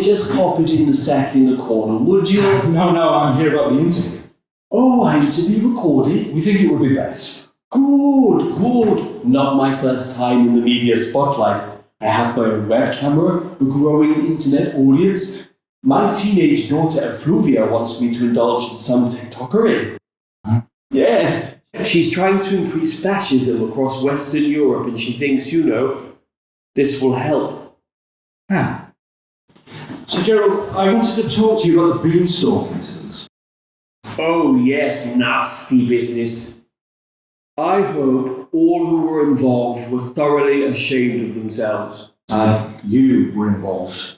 you just pop it in the sack in the corner, would you? No, I'm here about the interview. Oh, I'm to be recorded? We think it would be best. Good. Not my first time in the media spotlight. I have my own web camera, a growing internet audience. My teenage daughter Effluvia wants me to indulge in some TikTokery. Huh? Yes, she's trying to increase fascism across Western Europe and she thinks, this will help. Ah. So, Gerald, I wanted to talk to you about the Beanstalk incident. Oh yes, nasty business. I hope all who were involved were thoroughly ashamed of themselves. You were involved.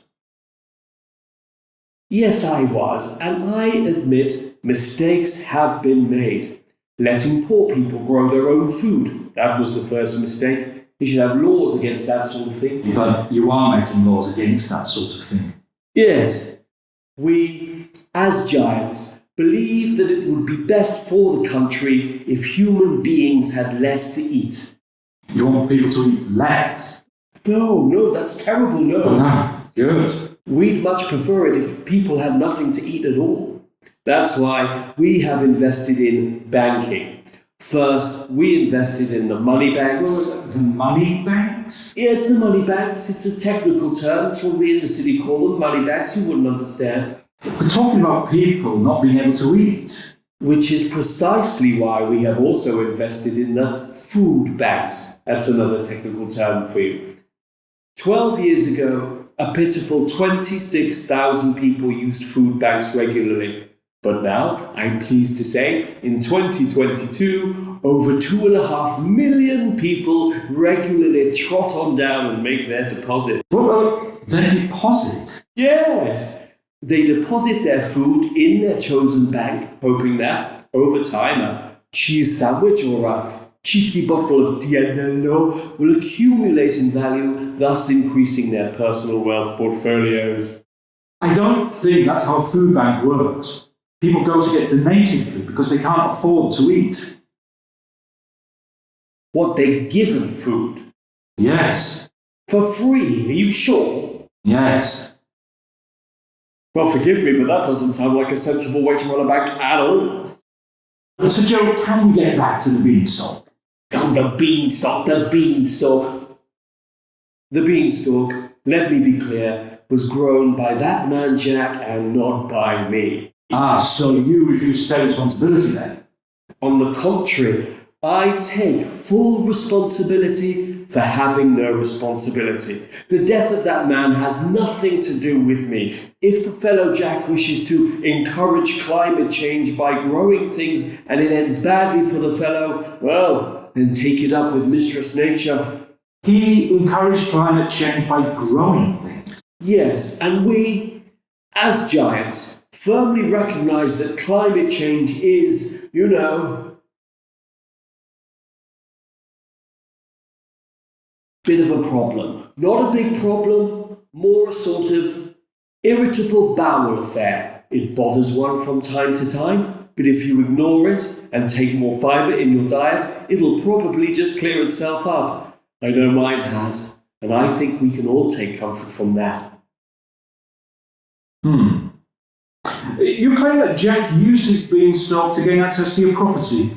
Yes, I was, and I admit mistakes have been made. Letting poor people grow their own food, that was the first mistake. You should have laws against that sort of thing. But you are making laws against that sort of thing. Yes. We, as giants, believe that it would be best for the country if human beings had less to eat. You want people to eat less? No, that's terrible, no. Ah, good. We'd much prefer it if people had nothing to eat at all. That's why we have invested in banking. First, we invested in the money banks. The money banks? Yes, the money banks. It's a technical term. It's what we in the city call them money banks. You wouldn't understand. We're talking about people not being able to eat. Which is precisely why we have also invested in the food banks. That's another technical term for you. 12 years ago, a pitiful 26,000 people used food banks regularly. But now, I'm pleased to say, in 2022, over 2.5 million people regularly trot on down and make their deposit. Their deposit? Yes! They deposit their food in their chosen bank, hoping that, over time, a cheese sandwich or a cheeky bottle of Dianello will accumulate in value, thus increasing their personal wealth portfolios. I don't think that's how a food bank works. People go to get donated food because they can't afford to eat. What, they're given food? Yes. For free, are you sure? Yes. Well, forgive me, but that doesn't sound like a sensible way to run a bank at all. So, Joe, can we get back to the Beanstalk? Oh, the Beanstalk. The Beanstalk, let me be clear, was grown by that man Jack and not by me. Ah, so you refuse to take responsibility then? On the contrary, I take full responsibility for having no responsibility. The death of that man has nothing to do with me. If the fellow Jack wishes to encourage climate change by growing things and it ends badly for the fellow, well, then take it up with Mistress Nature. He encouraged climate change by growing things. Yes, and we, as giants, firmly recognize that climate change is, bit of a problem. Not a big problem, more a sort of irritable bowel affair. It bothers one from time to time, but if you ignore it and take more fibre in your diet, it'll probably just clear itself up. I know mine has, and I think we can all take comfort from that. You claim that Jack used his Beanstalk to gain access to your property,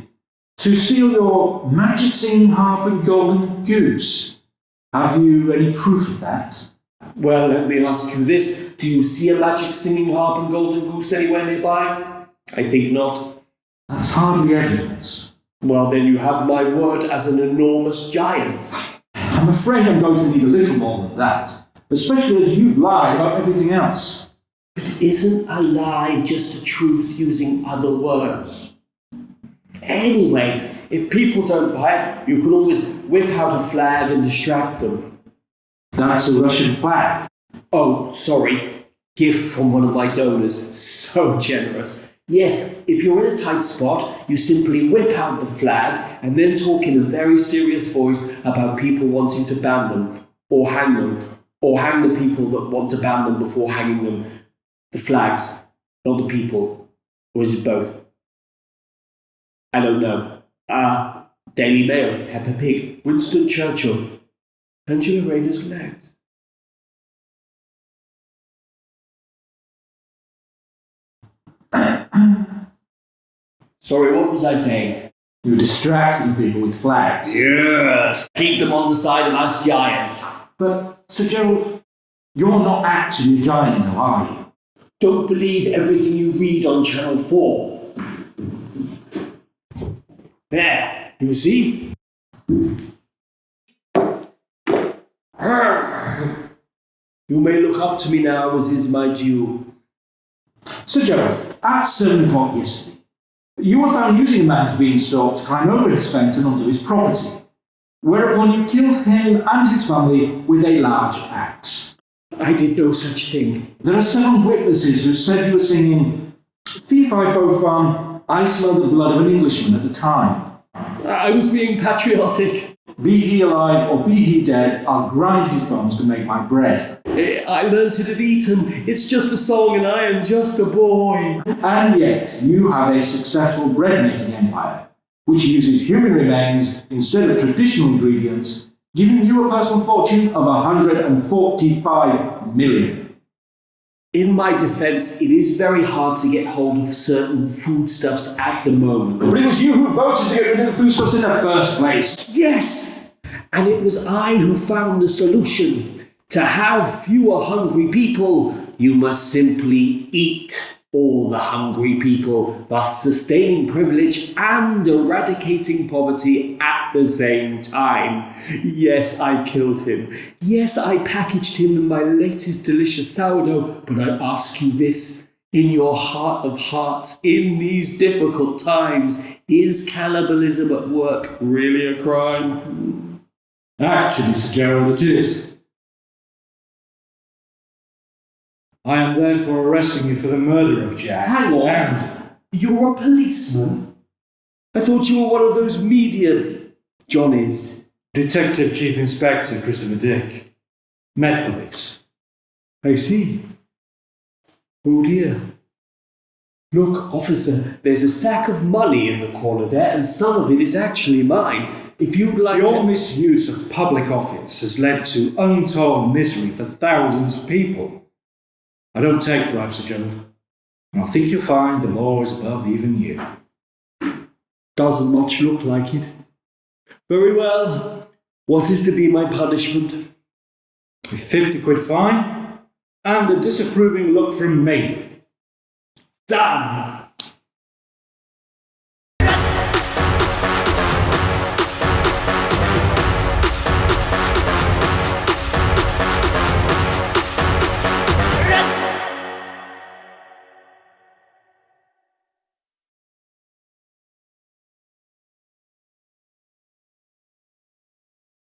to steal your magic singing harp and golden goose. Have you any proof of that? Well, let me ask you this. Do you see a magic singing harp and golden goose anywhere nearby? I think not. That's hardly evidence. Well, then you have my word as an enormous giant. I'm afraid I'm going to need a little more than that, especially as you've lied about everything else. But isn't a lie just a truth using other words? Anyway, if people don't buy it, you can always whip out a flag and distract them. That's a Russian flag. Oh, sorry. Gift from one of my donors. So generous. Yes, if you're in a tight spot, you simply whip out the flag and then talk in a very serious voice about people wanting to ban them, or hang them, or hang the people that want to ban them before hanging them. The flags, not the people. Or is it both? I don't know. Daily Mail, Peppa Pig, Winston Churchill, Angela Rayner's legs. Sorry, what was I saying? You're distracting people with flags. Yes, keep them on the side of us giants. But, Sir Gerald, you're not actually a giant, though, are you? Don't believe everything you read on Channel 4. There, you see? You may look up to me now, as is my due. Sir Gerald, at 7 o'clock yesterday, you were found using a man's beanstalk to climb over his fence and onto his property, whereupon you killed him and his family with a large axe. I did no such thing. There are 7 witnesses who said you were singing Fee Fi Fo Fum, I Smell the Blood of an Englishman at the time. I was being patriotic. Be he alive or be he dead, I'll grind his bones to make my bread. I learnt it at Eton. It's just a song and I am just a boy. And yet, you have a successful bread-making empire, which uses human remains instead of traditional ingredients, giving you a personal fortune of 145 million. In my defence, it is very hard to get hold of certain foodstuffs at the moment. But it was you who voted to get rid of the foodstuffs in the first place. Yes! And it was I who found the solution. To have fewer hungry people, you must simply eat all the hungry people, thus sustaining privilege and eradicating poverty at the same time. Yes, I killed him. Yes, I packaged him in my latest delicious sourdough, but I ask you this, in your heart of hearts, in these difficult times, is cannibalism at work really a crime? Actually, Sir Gerald, it is. I am therefore arresting you for the murder of Jack. Hang on. And you're a policeman? I thought you were one of those media Johnnies. Detective Chief Inspector Christopher Dick. Met Police. I see. Oh dear. Look, officer, there's a sack of money in the corner there, and some of it is actually mine. If you'd like Your misuse of public office has led to untold misery for thousands of people. I don't take bribes, Sir Gerald, and I think you'll find the law is above even you. Doesn't much look like it. Very well. What is to be my punishment? A 50 quid fine and a disapproving look from me. Done!